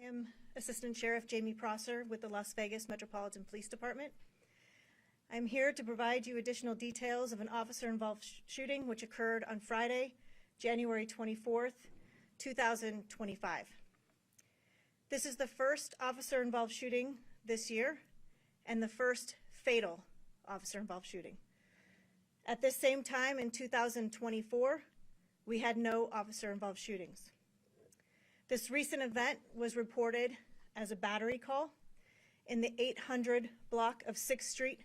I am Assistant Sheriff Jamie Prosser with the Las Vegas Metropolitan Police Department. I'm here to provide you additional details of an officer-involved shooting which occurred on Friday, January 24th, 2025. This is the first officer-involved shooting this year and the first fatal officer-involved shooting. At this same time in 2024, we had no officer-involved shootings. This recent event was reported as a battery call in the 800 block of 6th Street,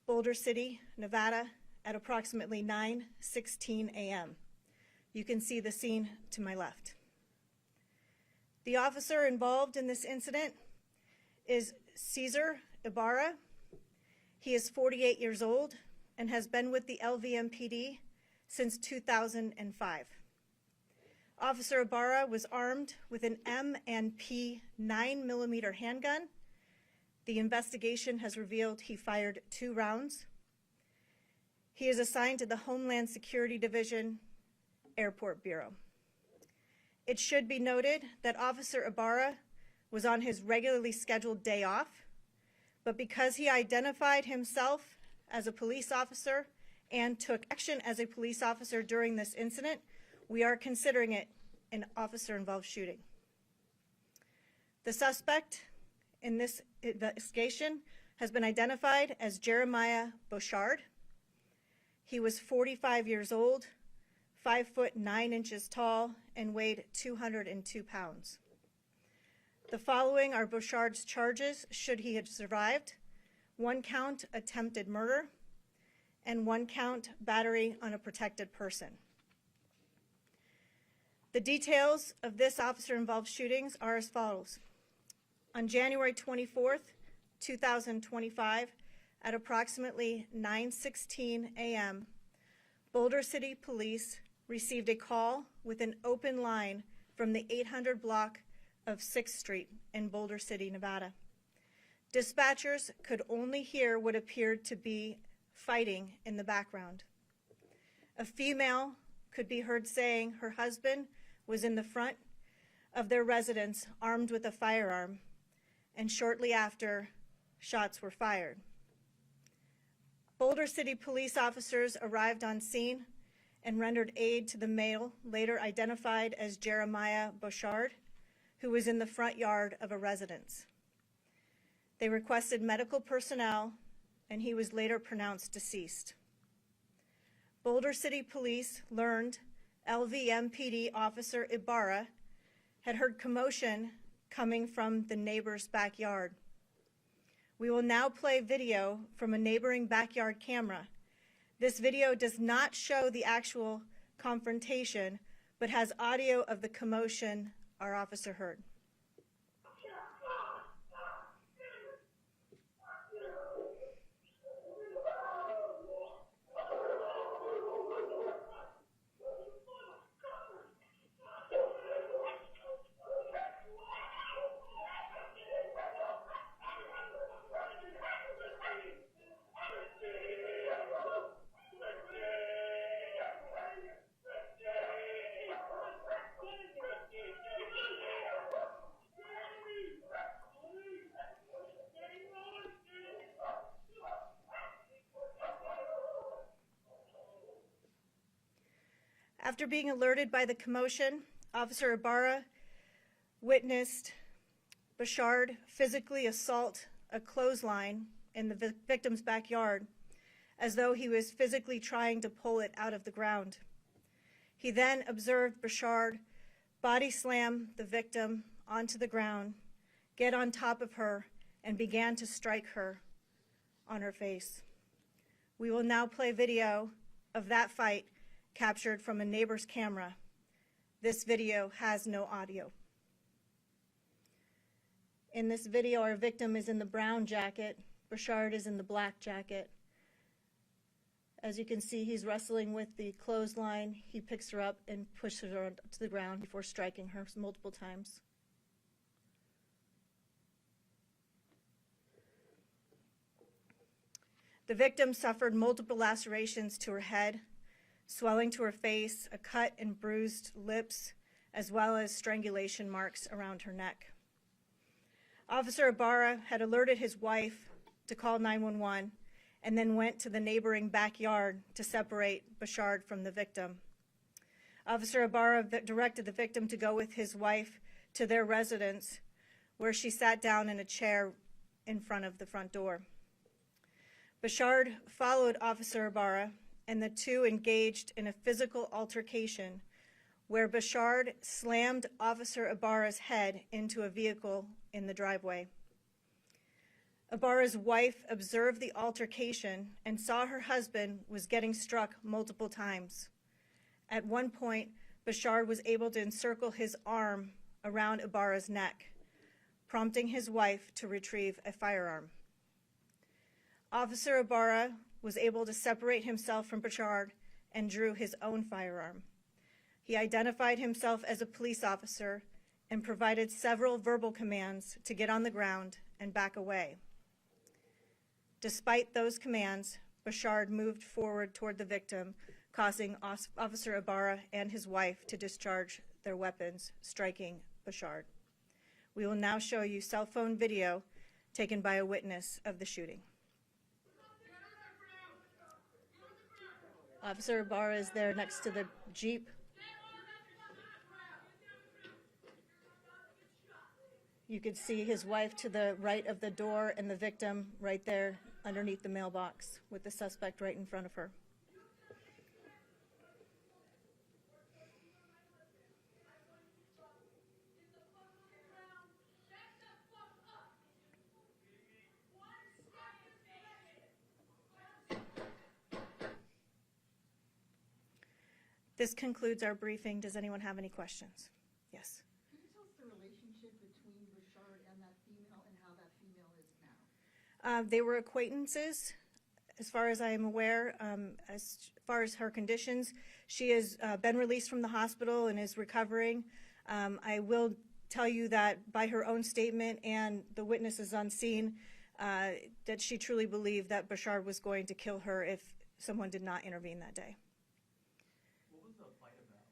Boulder City, Nevada, at approximately 9:16 a.m. You can see the scene to my left. The officer involved in this incident is Cesar Ibarra. He is 48 years old and has been with the LVMPD since 2005. Officer Ibarra was armed with an M&P 9mm handgun. The investigation has revealed he fired 2 rounds. He is assigned to the Homeland Security Division, Airport Bureau. It should be noted that Officer Ibarra was on his regularly scheduled day off, but because he identified himself as a police officer and took action as a police officer during this incident, we are considering it an officer-involved shooting. The suspect in this investigation has been identified as Jeremiah Bouchard. He was 45 years old, 5 foot 9 inches tall, and weighed 202 pounds. The following are Bouchard's charges should he have survived: 1 count attempted murder and 1 count battery on a protected person. The details of this officer-involved shootings are as follows. On January 24th, 2025, at approximately 9:16 a.m., Boulder City Police received a call with an open line from the 800 block of 6th Street in Boulder City, Nevada. Dispatchers could only hear what appeared to be fighting in the background. A female could be heard saying her husband was in the front of their residence armed with a firearm, and shortly after, shots were fired. Boulder City police officers arrived on scene and rendered aid to the male, later identified as Jeremiah Bouchard, who was in the front yard of a residence. They requested medical personnel, and he was later pronounced deceased. Boulder City Police learned LVMPD officer Ibarra had heard commotion coming from the neighbor's backyard. We will now play video from a neighboring backyard camera. This video does not show the actual confrontation, but has audio of the commotion our officer heard. After being alerted by the commotion, Officer Ibarra witnessed Bouchard physically assault a clothesline in the victim's backyard as though he was physically trying to pull it out of the ground. He then observed Bouchard body slam the victim onto the ground, get on top of her, and began to strike her on her face. We will now play video of that fight captured from a neighbor's camera. This video has no audio. In this video, our victim is in the brown jacket. Bouchard is in the black jacket. As you can see, he's wrestling with the clothesline. He picks her up and pushes her to the ground before striking her multiple times. The victim suffered multiple lacerations to her head, swelling to her face, a cut and bruised lips, as well as strangulation marks around her neck. Officer Ibarra had alerted his wife to call 911 and then went to the neighboring backyard to separate Bashard from the victim. Officer Ibarra directed the victim to go with his wife to their residence, where she sat down in a chair in front of the front door. Bashard followed Officer Ibarra, and the two engaged in a physical altercation where Bashard slammed Officer Ibarra's head into a vehicle in the driveway. Ibarra's wife observed the altercation and saw her husband was getting struck multiple times. At one point, Bashard was able to encircle his arm around Ibarra's neck, prompting his wife to retrieve a firearm. Officer Ibarra was able to separate himself from Bashard and drew his own firearm. He identified himself as a police officer and provided several verbal commands to get on the ground and back away. Despite those commands, Bashard moved forward toward the victim, causing Officer Ibarra and his wife to discharge their weapons, striking Bashard. We will now show you cell phone video taken by a witness of the shooting. Officer Ibarra is there next to the Jeep. You could see his wife to the right of the door and the victim right there underneath the mailbox with the suspect right in front of her. This concludes our briefing. Does anyone have any questions? Yes. Can you tell us the relationship between Bashard and that female and how that female is now? They were acquaintances, as far as I am aware. As far as her conditions, she has been released from the hospital and is recovering. I will tell you that by her own statement and the witnesses on scene, that she truly believed that Bashard was going to kill her if someone did not intervene that day. What was the fight about,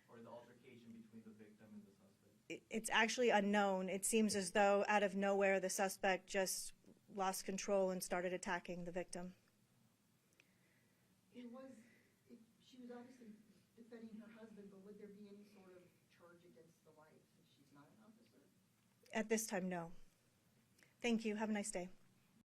or the altercation between the victim and the suspect? It's actually unknown. It seems as though out of nowhere the suspect just lost control and started attacking the victim. She was obviously defending her husband, but would there be any sort of charge against the wife if she's not an officer? At this time, no. Thank you. Have a nice day.